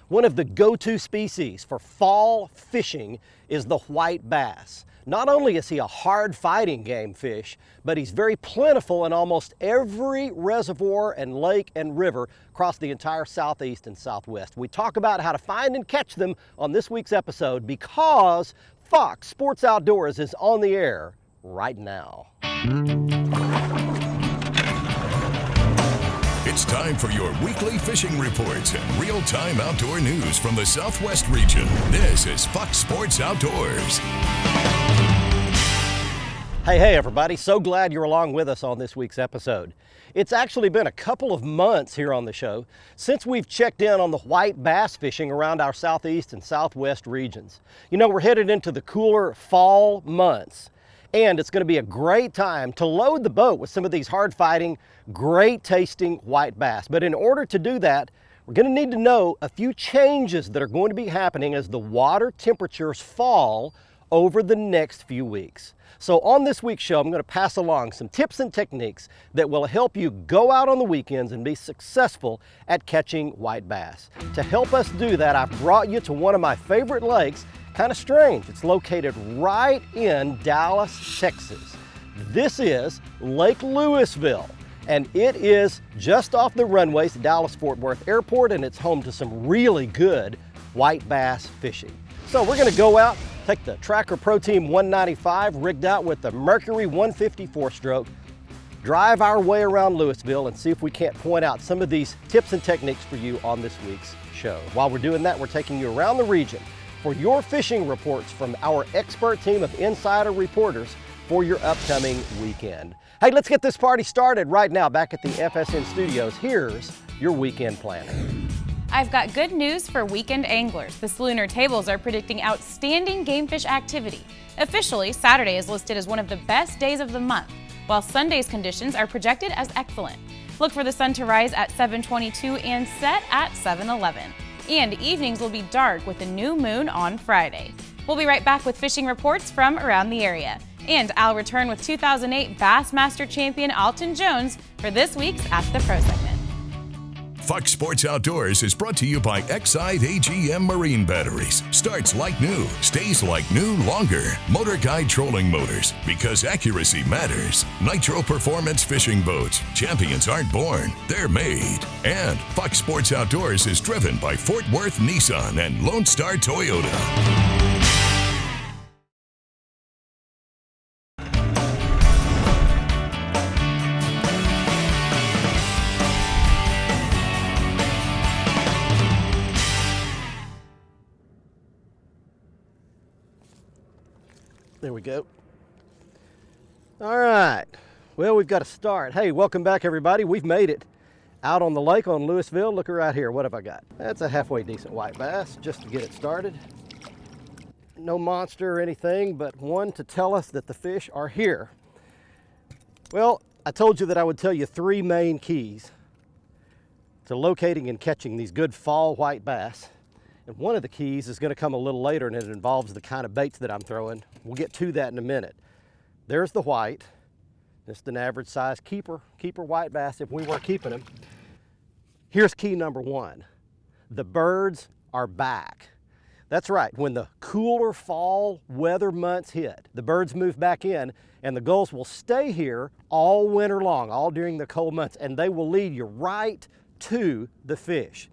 One of the go-to species for fall fishing is the white bass. Not only is he a hard-fighting game fish, but he's very plentiful in almost every reservoir and lake and river across the entire Southeast and Southwest. We talk about how to find and catch them on this week's episode because Fox Sports Outdoors is on the air right now. It's time for your weekly fishing reports and real-time outdoor news from the Southwest region. This is Fox Sports Outdoors. Hey everybody, so glad you're along with us on this week's episode. It's actually been a couple of months here on the show since we've checked in on the white bass fishing around our Southeast and Southwest regions. You know, we're headed into the cooler fall months, and it's going to be a great time to load the boat with some of these hard-fighting, great-tasting white bass. But in order to do that, we're going to need to know a few changes that are going to be happening as the water temperatures fall over the next few weeks. So on this week's show, I'm going to pass along some tips and techniques that will help you go out on the weekends and be successful at catching white bass. To help us do that, I've brought you to one of my favorite lakes. Kind of strange. It's located right in Dallas, Texas. This is Lake Lewisville, and it is just off the runways at Dallas-Fort Worth Airport, and it's home to some really good white bass fishing. So we're going to go out, take the Tracker Pro Team 195 rigged out with the Mercury 154 stroke, drive our way around Lewisville and see if we can't point out some of these tips and techniques for you on this week's show. While we're doing that, we're taking you around the region for your fishing reports from our expert team of insider reporters for your upcoming weekend. Hey, let's get this party started right now back at the FSN studios. Here's your weekend planning. I've got good news for weekend anglers. The Salooner tables are predicting outstanding game fish activity. Officially, Saturday is listed as one of the best days of the month, while Sunday's conditions are projected as excellent. Look for the sun to rise at 7:22 and set at 7:11. And evenings will be dark with a new moon on Friday. We'll be right back with fishing reports from around the area. And I'll return with 2008 Bassmaster champion Alton Jones for this week's Ask the Pro segment. Fox Sports Outdoors is brought to you by Exide AGM Marine Batteries. Starts like new, stays like new longer. Motor Guide Trolling Motors, because accuracy matters. Nitro Performance Fishing Boats. Champions aren't born, they're made. And Fox Sports Outdoors is driven by Fort Worth Nissan and Lone Star Toyota. There we go. All right, well, we've got to start. Hey, welcome back everybody. We've made it out on the lake on Lewisville. Look right here, what have I got? That's a halfway decent white bass, just to get it started. No monster or anything, but one to tell us that the fish are here. Well, I told you that I would tell you three main keys to locating and catching these good fall white bass. And one of the keys is going to come a little later, and it involves the kind of baits that I'm throwing. We'll get to that in a minute. There's the white, just an average size keeper white bass if we were keeping them. Here's key number one. The birds are back. That's right, when the cooler fall weather months hit, the birds move back in, and the gulls will stay here all winter long, all during the cold months, and they will lead you right to the fish.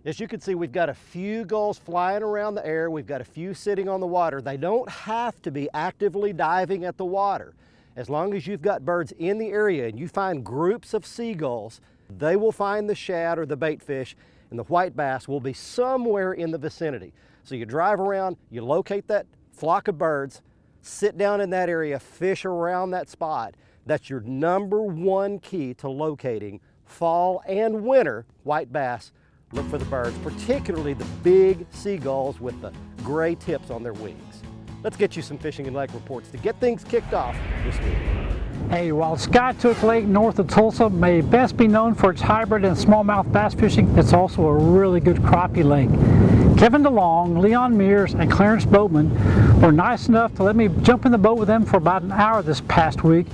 As you can see, we've got a few gulls flying around the air. We've got a few sitting on the water. They don't have to be actively diving at the water. As long as you've got birds in the area and you find groups of seagulls, they will find the shad or the bait fish, and the white bass will be somewhere in the vicinity. So you drive around, you locate that flock of birds, sit down in that area, fish around that spot. That's your number one key to locating fall and winter white bass. Look for the birds, particularly the big seagulls with the gray tips on their wings. Let's get you some fishing and lake reports to get things kicked off this week. Hey, while Skytook Lake north of Tulsa may best be known for its hybrid and smallmouth bass fishing, it's also a really good crappie lake. Kevin DeLong, Leon Mears, and Clarence Boatman were nice enough to let me jump in the boat with them for about an hour this past week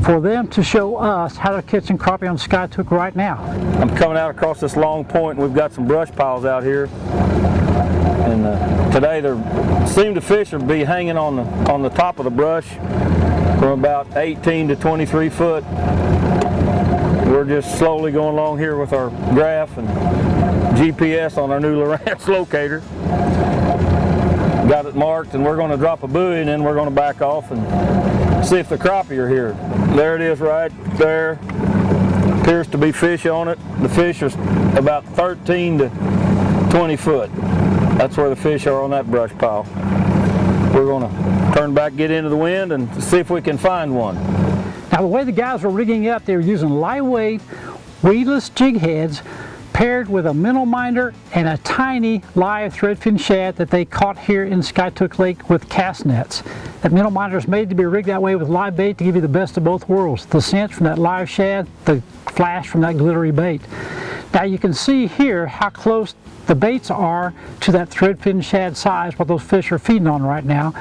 for them to show us how they're catching crappie on Skytook right now. I'm coming out across this long point, and we've got some brush piles out here. And today the fish will be hanging on the top of the brush from about 18 to 23 foot. We're just slowly going along here with our graph and GPS on our new Lowrance locator. Got it marked, and we're going to drop a buoy, and then we're going to back off and see if the crappie are here. There it is right there. Appears to be fish on it. The fish are about 13 to 20 foot. That's where the fish are on that brush pile. We're going to turn back, get into the wind, and see if we can find one. Now, the way the guys were rigging up, they were using lightweight, weedless jig heads paired with a minnow minder and a tiny live threadfin shad that they caught here in Skytook Lake with cast nets. That minnow minder is made to be rigged that way with live bait to give you the best of both worlds. The scent from that live shad, the flash from that glittery bait. Now you can see here how close the baits are to that threadfin shad size, what those fish are feeding on right now.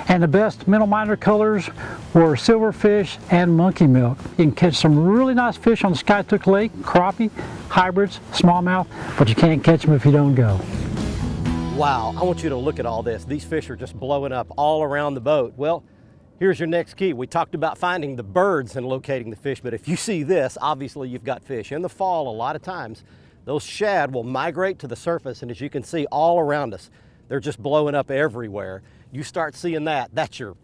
And the best minnow minder colors were silverfish and monkey milk. You can catch some really nice fish on Skytook Lake, crappie, hybrids, smallmouth, but you can't catch them if you don't go. Wow, I want you to look at all this. These fish are just blowing up all around the boat. Well, here's your next key. We talked about finding the birds and locating the fish, but if you see this, obviously you've got fish. In the fall, a lot of times, those shad will migrate to the surface, and as you can see all around us, they're just blowing up everywhere. You start seeing that's your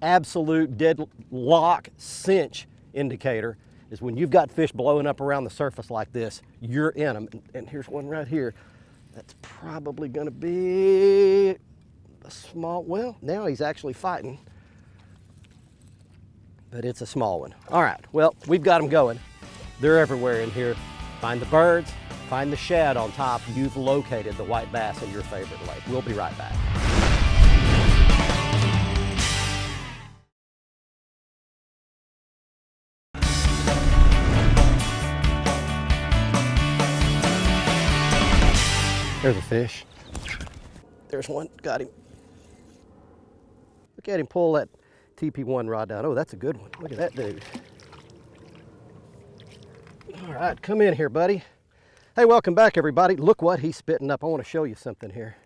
absolute deadlock cinch indicator, is when you've got fish blowing up around the surface like this, you're in them. And here's one right here. That's probably gonna be a small, well, now he's actually fighting, but it's a small one. All right, well, we've got them going. They're everywhere in here. Find the birds, find the shad on top. You've located the white bass in your favorite lake. We'll be right back. There's a fish. There's one, got him. Look at him pull that TP1 rod down. Oh, that's a good one. Look at that dude. All right, come in here, buddy. Hey, welcome back, everybody. Look what he's spitting up. I want to show you something here.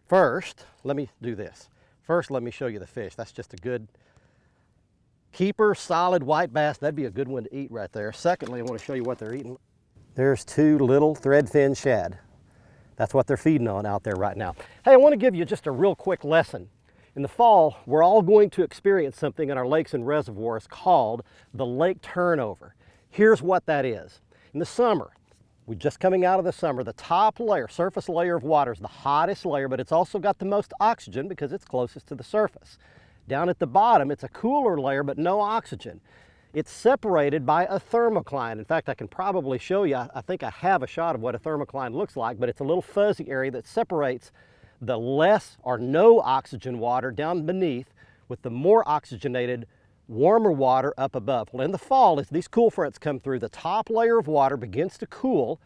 First, let me do this. First, let me show you the fish. That's just a good keeper, solid white bass. That'd be a good one to eat right there. Secondly, I want to show you what they're eating. There's two little threadfin shad. That's what they're feeding on out there right now. Hey, I want to give you just a real quick lesson. In the fall, we're all going to experience something in our lakes and reservoirs called the lake turnover. Here's what that is. In the summer, we're just coming out of the summer, the top layer, surface layer of water is the hottest layer, but it's also got the most oxygen because it's closest to the surface. Down at the bottom, it's a cooler layer, but no oxygen. It's separated by a thermocline. In fact, I can probably show you, I think I have a shot of what a thermocline looks like, but it's a little fuzzy area that separates the less or no oxygen water down beneath with the more oxygenated, warmer water up above. Well, in the fall, as these cool fronts come through, the top layer of water begins to cool.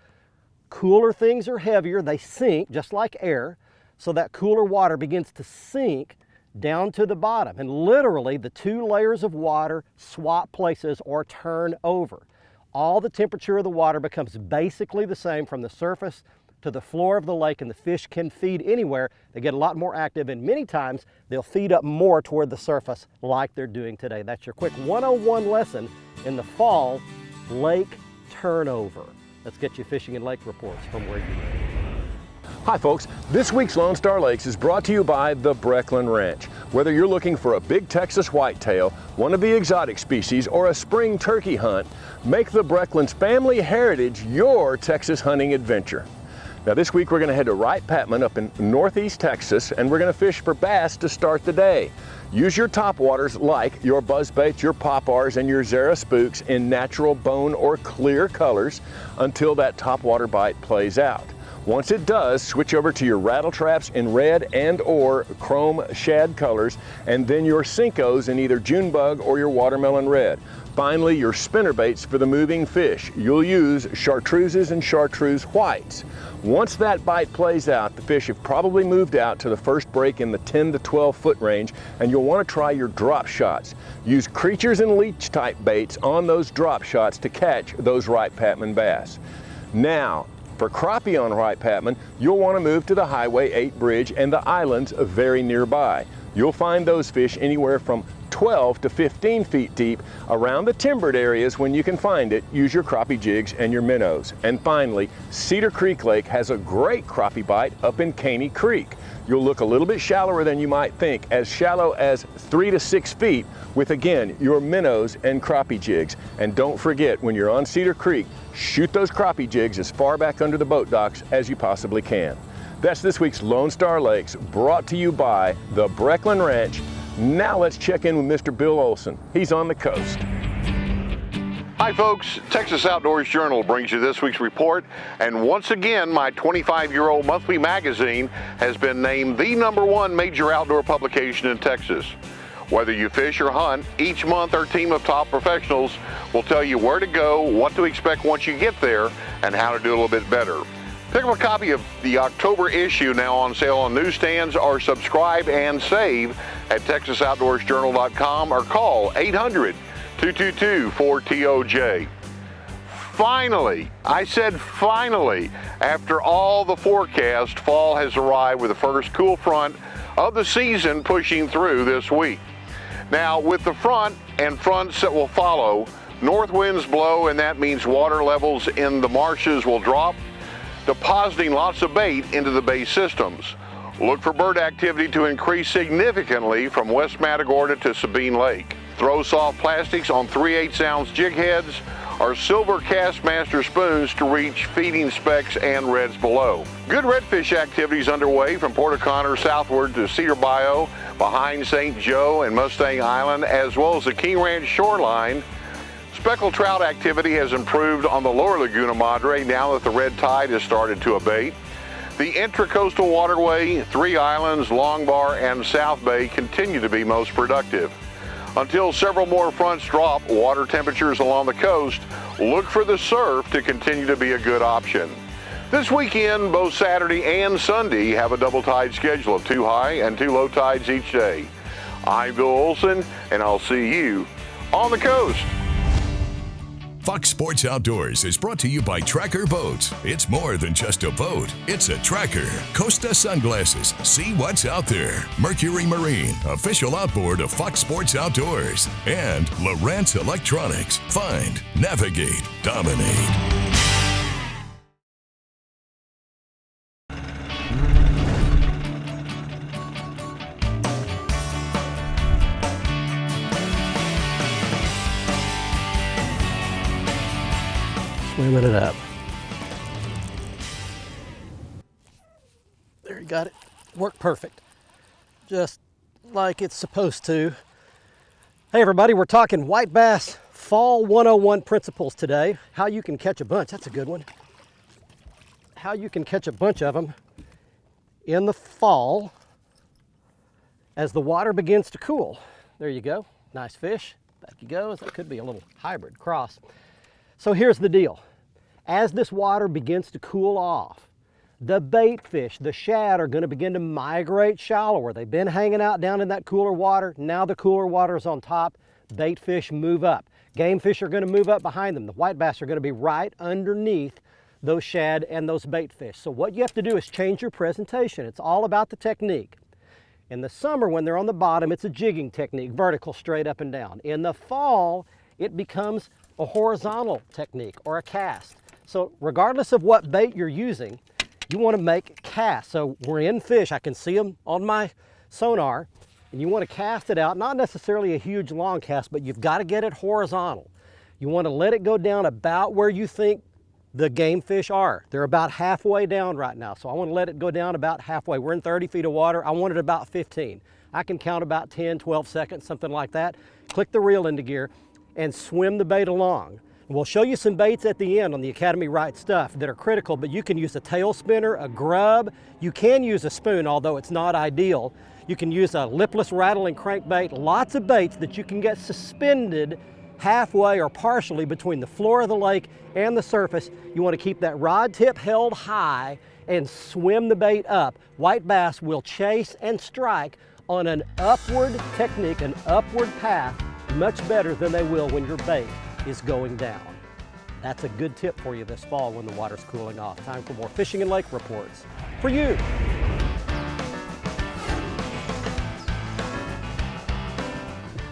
Cooler things are heavier, they sink just like air, so that cooler water begins to sink down to the bottom, and literally the two layers of water swap places or turn over. All the temperature of the water becomes basically the same from the surface to the floor of the lake, and the fish can feed anywhere. They get a lot more active, and many times they'll feed up more toward the surface like they're doing today. That's your quick 101 lesson in the fall lake turnover. Let's get you fishing and lake reports from where you live. Hi folks, this week's Lone Star Lakes is brought to you by the Breckland Ranch. Whether you're looking for a big Texas whitetail, one of the exotic species, or a spring turkey hunt, make the Breckland's family heritage your Texas hunting adventure. Now this week we're going to head to Wright Patman up in northeast Texas, and we're going to fish for bass to start the day. Use your topwaters like your buzzbaits, your poppars, and your Zara spooks in natural bone or clear colors until that topwater bite plays out. Once it does, switch over to your rattle traps in red and or chrome shad colors, and then your Cincos in either Junebug or your watermelon red. Finally, your spinner baits for the moving fish. You'll use chartreuses and chartreuse whites. Once that bite plays out, the fish have probably moved out to the first break in the 10 to 12 foot range, and you'll want to try your drop shots. Use creatures and leech type baits on those drop shots to catch those Wright Patman bass. Now, for crappie on Wright Patman, you'll want to move to the Highway 8 bridge and the islands very nearby. You'll find those fish anywhere from 12 to 15 feet deep around the timbered areas. When you can find it, use your crappie jigs and your minnows. And finally, Cedar Creek Lake has a great crappie bite up in Caney Creek. You'll look a little bit shallower than you might think, as shallow as 3 to 6 feet with, again, your minnows and crappie jigs. And don't forget, when you're on Cedar Creek, shoot those crappie jigs as far back under the boat docks as you possibly can. That's this week's Lone Star Lakes, brought to you by the Brecklin Ranch. Now let's check in with Mr. Bill Olson. He's on the coast. Hi folks, Texas Outdoors Journal brings you this week's report, and once again my 25-year-old monthly magazine has been named the #1 major outdoor publication in Texas. Whether you fish or hunt, each month our team of top professionals will tell you where to go, what to expect once you get there, and how to do a little bit better. Pick up a copy of the October issue, now on sale on newsstands, or subscribe and save at TexasOutdoorsJournal.com or call 800-222-4TOJ. Finally, I said finally, after all the forecast, fall has arrived with the first cool front of the season pushing through this week. Now, with the front and fronts that will follow, north winds blow, and that means water levels in the marshes will drop, depositing lots of bait into the bay systems. Look for bird activity to increase significantly from West Matagorda to Sabine Lake. Throw soft plastics on 3/8 ounce jig heads or silver Castmaster spoons to reach feeding specks and reds below. Good redfish activities underway from Port O'Connor southward to Cedar Bayou, behind St. Joe and Mustang Island, as well as the King Ranch shoreline. Speckled trout activity has improved on the lower Laguna Madre now that the red tide has started to abate. The intracoastal waterway, Three Islands, Long Bar, and South Bay continue to be most productive. Until several more fronts drop water temperatures along the coast, look for the surf to continue to be a good option. This weekend, both Saturday and Sunday have a double tide schedule of 2 high and 2 low tides each day. I'm Bill Olson, and I'll see you on the coast. Fox Sports Outdoors is brought to you by Tracker Boats. It's more than just a boat, it's a tracker. Costa Sunglasses, see what's out there. Mercury Marine, official outboard of Fox Sports Outdoors. And Lowrance Electronics, find, navigate, dominate. Swimming it up. There, you got it. Worked perfect. Just like it's supposed to. Hey everybody, we're talking white bass fall 101 principles today. How you can catch a bunch, that's a good one. How you can catch a bunch of them in the fall as the water begins to cool. There you go, nice fish. Back he goes, that could be a little hybrid cross. So here's the deal. As this water begins to cool off, the bait fish, the shad, are going to begin to migrate shallower. They've been hanging out down in that cooler water. Now the cooler water is on top. Bait fish move up. Game fish are going to move up behind them. The white bass are going to be right underneath those shad and those bait fish. So what you have to do is change your presentation. It's all about the technique. In the summer, when they're on the bottom, it's a jigging technique, vertical, straight up and down. In the fall, it becomes a horizontal technique or a cast. So regardless of what bait you're using, you want to make casts. So we're in fish, I can see them on my sonar, and you want to cast it out, not necessarily a huge long cast, but you've got to get it horizontal. You want to let it go down about where you think the game fish are. They're about halfway down right now, so I want to let it go down about halfway. We're in 30 feet of water, I want it about 15. I can count about 10, 12 seconds, something like that. Click the reel into gear and swim the bait along. We'll show you some baits at the end on the Academy Right Stuff that are critical, but you can use a tail spinner, a grub. You can use a spoon, although it's not ideal. You can use a lipless rattling crankbait, lots of baits that you can get suspended halfway or partially between the floor of the lake and the surface. You want to keep that rod tip held high and swim the bait up. White bass will chase and strike on an upward technique, an upward path, much better than they will when your bait is going down. That's a good tip for you this fall when the water's cooling off. Time for more fishing and lake reports for you.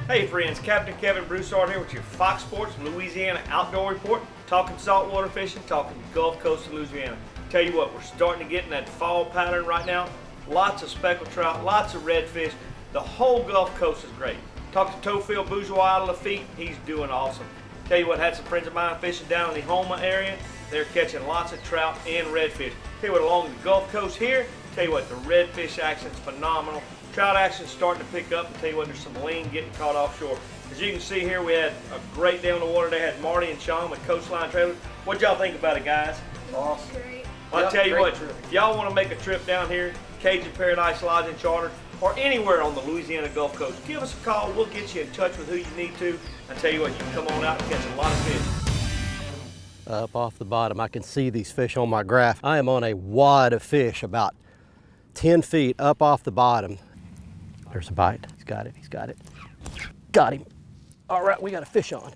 Hey friends, Captain Kevin Broussard here with your Fox Sports Louisiana Outdoor Report. Talking saltwater fishing, talking Gulf Coast of Louisiana. Tell you what, we're starting to get in that fall pattern right now. Lots of speckled trout, lots of redfish. The whole Gulf Coast is great. Talked to Towfield Bourgeois out of Lafitte. He's doing awesome. Tell you what, had some friends of mine fishing down in the Houma area. They're catching lots of trout and redfish. Tell you what, along the Gulf Coast here, tell you what, the redfish action is phenomenal. Trout action is starting to pick up. And tell you what, there's some lean getting caught offshore. As you can see here, we had a great day on the water. They had Marty and Sean with Coastline Trailers. What y'all think about it, guys? Awesome. Great. I'll tell you what, if y'all want to make a trip down here, Cajun Paradise Lodge and Charter, or anywhere on the Louisiana Gulf Coast, give us a call. We'll get you in touch with who you need to. I tell you what, you can come on out and catch a lot of fish. Up off the bottom, I can see these fish on my graph. I am on a wad of fish about 10 feet up off the bottom. There's a bite. He's got it. He's got it. Got him. All right, we got a fish on.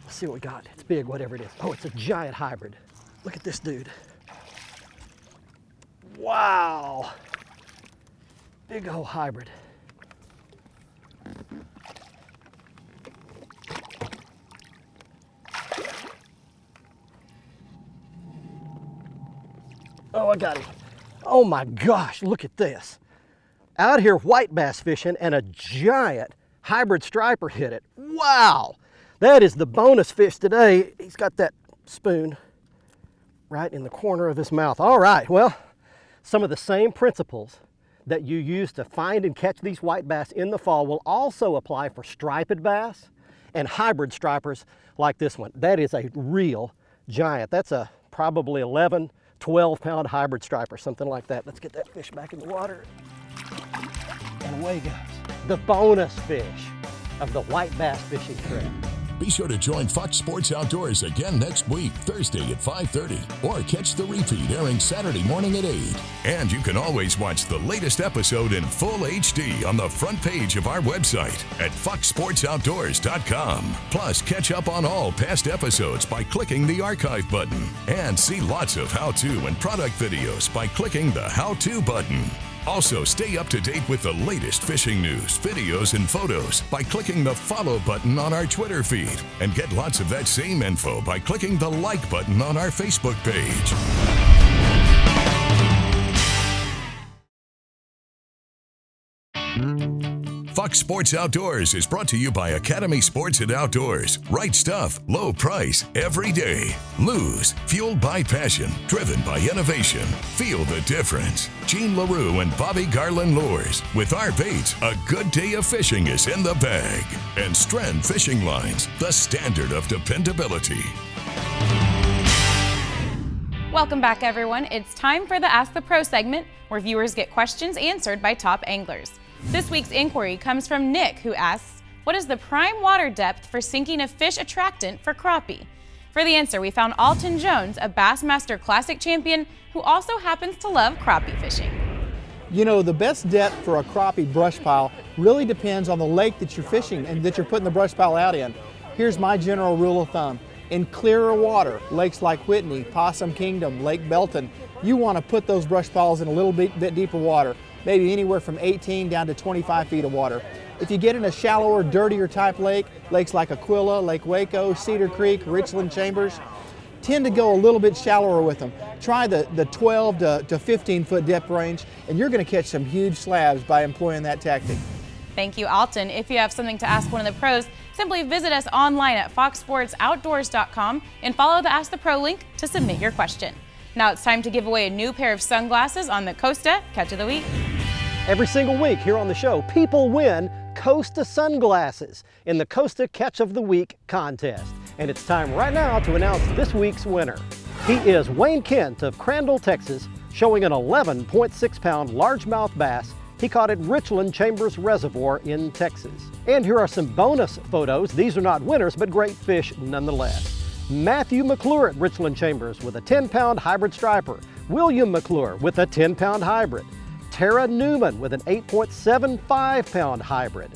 Let's see what we got. It's big, whatever it is. Oh, it's a giant hybrid. Look at this dude. Wow. Big old hybrid. Oh, I got him. Oh my gosh, look at this. Out here white bass fishing and a giant hybrid striper hit it. Wow, that is the bonus fish today. He's got that spoon right in the corner of his mouth. All right, well, some of the same principles that you use to find and catch these white bass in the fall will also apply for striped bass and hybrid stripers like this one. That is a real giant. That's a probably 11, 12-pound hybrid striper, something like that. Let's get that fish back in the water. And away he goes. The bonus fish of the white bass fishing trip. Be sure to join Fox Sports Outdoors again next week, Thursday at 5:30, or catch the repeat airing Saturday morning at 8. And you can always watch the latest episode in full HD on the front page of our website at foxsportsoutdoors.com. Plus, catch up on all past episodes by clicking the archive button, and see lots of how-to and product videos by clicking the how-to button. Also, stay up to date with the latest fishing news, videos, and photos by clicking the follow button on our Twitter feed. And get lots of that same info by clicking the like button on our Facebook page. Fox Sports Outdoors is brought to you by Academy Sports and Outdoors. Right stuff, low price, every day. Lose, fueled by passion, driven by innovation. Feel the difference. Gene LaRue and Bobby Garland Lures. With our baits, a good day of fishing is in the bag. And Strand Fishing Lines, the standard of dependability. Welcome back, everyone. It's time for the Ask the Pro segment, where viewers get questions answered by top anglers. This week's inquiry comes from Nick, who asks, what is the prime water depth for sinking a fish attractant for crappie? For the answer, we found Alton Jones, a Bassmaster Classic champion who also happens to love crappie fishing. You know, the best depth for a crappie brush pile really depends on the lake that you're fishing and that you're putting the brush pile out in. Here's my general rule of thumb. In clearer water, lakes like Whitney, Possum Kingdom, Lake Belton, you want to put those brush piles in a little bit deeper water, maybe anywhere from 18 down to 25 feet of water. If you get in a shallower, dirtier type lake, lakes like Aquila, Lake Waco, Cedar Creek, Richland Chambers, tend to go a little bit shallower with them. Try the 12 to 15 foot depth range, and you're going to catch some huge slabs by employing that tactic. Thank you, Alton. If you have something to ask one of the pros, simply visit us online at foxsportsoutdoors.com and follow the Ask the Pro link to submit your question. Now it's time to give away a new pair of sunglasses on the Costa Catch of the Week. Every single week here on the show, people win Costa sunglasses in the Costa Catch of the Week contest. And it's time right now to announce this week's winner. He is Wayne Kent of Crandall, Texas, showing an 11.6 pound largemouth bass he caught at Richland Chambers Reservoir in Texas. And here are some bonus photos. These are not winners, but great fish nonetheless. Matthew McClure at Richland Chambers with a 10-pound hybrid striper. William McClure with a 10-pound hybrid. Tara Newman with an 8.75 pound hybrid.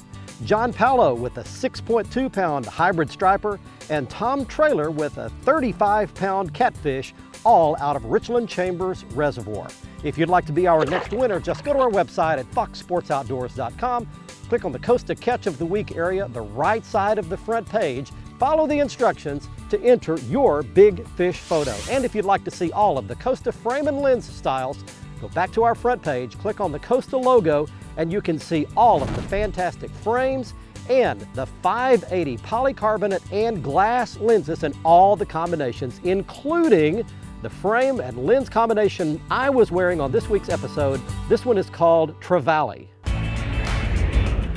John Paolo with a 6.2 pound hybrid striper, and Tom Traylor with a 35 pound catfish, all out of Richland Chambers Reservoir. If you'd like to be our next winner, just go to our website at foxsportsoutdoors.com, click on the Costa Catch of the Week area, the right side of the front page, follow the instructions to enter your big fish photo. And if you'd like to see all of the Costa frame and lens styles, go back to our front page, click on the Costa logo, and you can see all of the fantastic frames and the 580 polycarbonate and glass lenses and all the combinations, including the frame and lens combination I was wearing on this week's episode. This one is called Trevally.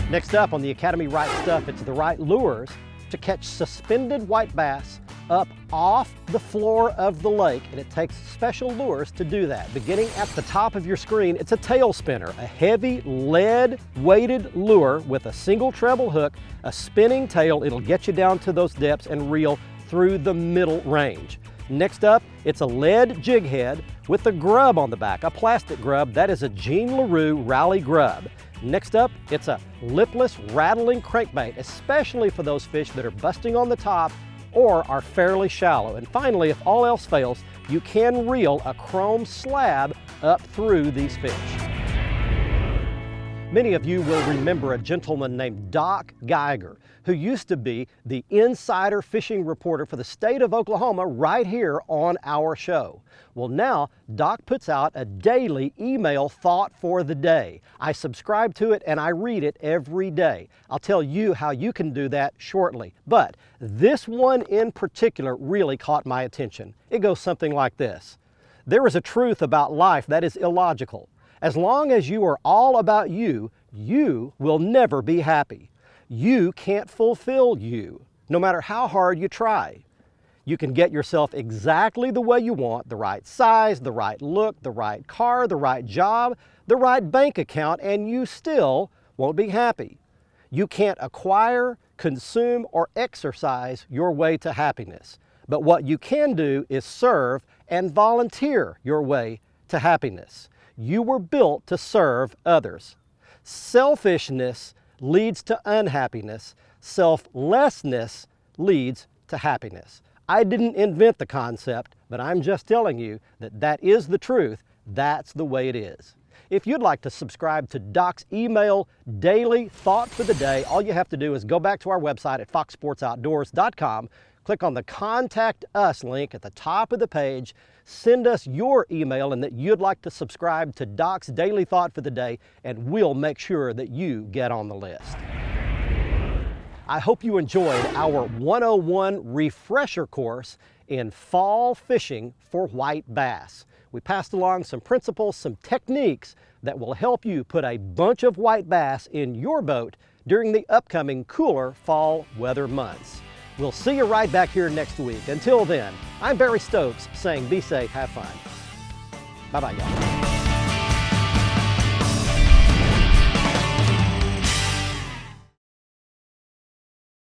Next up on the Academy Right Stuff, it's the right lures to catch suspended white bass up off the floor of the lake, and it takes special lures to do that. Beginning at the top of your screen, it's a tail spinner, a heavy lead weighted lure with a single treble hook, a spinning tail. It'll get you down to those depths and reel through the middle range. Next up, it's a lead jig head with a grub on the back, a plastic grub. That is a Jean LaRue Rally grub. Next up, it's a lipless rattling crankbait, especially for those fish that are busting on the top or are fairly shallow. And finally, if all else fails, you can reel a chrome slab up through these fish. Many of you will remember a gentleman named Doc Geiger, who used to be the insider fishing reporter for the state of Oklahoma right here on our show. Well, now Doc puts out a daily email thought for the day. I subscribe to it and I read it every day. I'll tell you how you can do that shortly. But this one in particular really caught my attention. It goes something like this. There is a truth about life that is illogical. As long as you are all about you, you will never be happy. You can't fulfill you, no matter how hard you try. You can get yourself exactly the way you want, the right size, the right look, the right car, the right job, the right bank account, and you still won't be happy. You can't acquire, consume, or exercise your way to happiness. But what you can do is serve and volunteer your way to happiness. You were built to serve others. Selfishness leads to unhappiness. Selflessness leads to happiness. I didn't invent the concept, but I'm just telling you that that is the truth. That's the way it is. If you'd like to subscribe to Doc's email daily thought for the day, all you have to do is go back to our website at foxsportsoutdoors.com, click on the Contact Us link at the top of the page, send us your email and that you'd like to subscribe to Doc's daily thought for the day, and we'll make sure that you get on the list. I hope you enjoyed our 101 refresher course in fall fishing for white bass. We passed along some principles, some techniques that will help you put a bunch of white bass in your boat during the upcoming cooler fall weather months. We'll see you right back here next week. Until then, I'm Barry Stokes saying be safe, have fun. Bye-bye, y'all.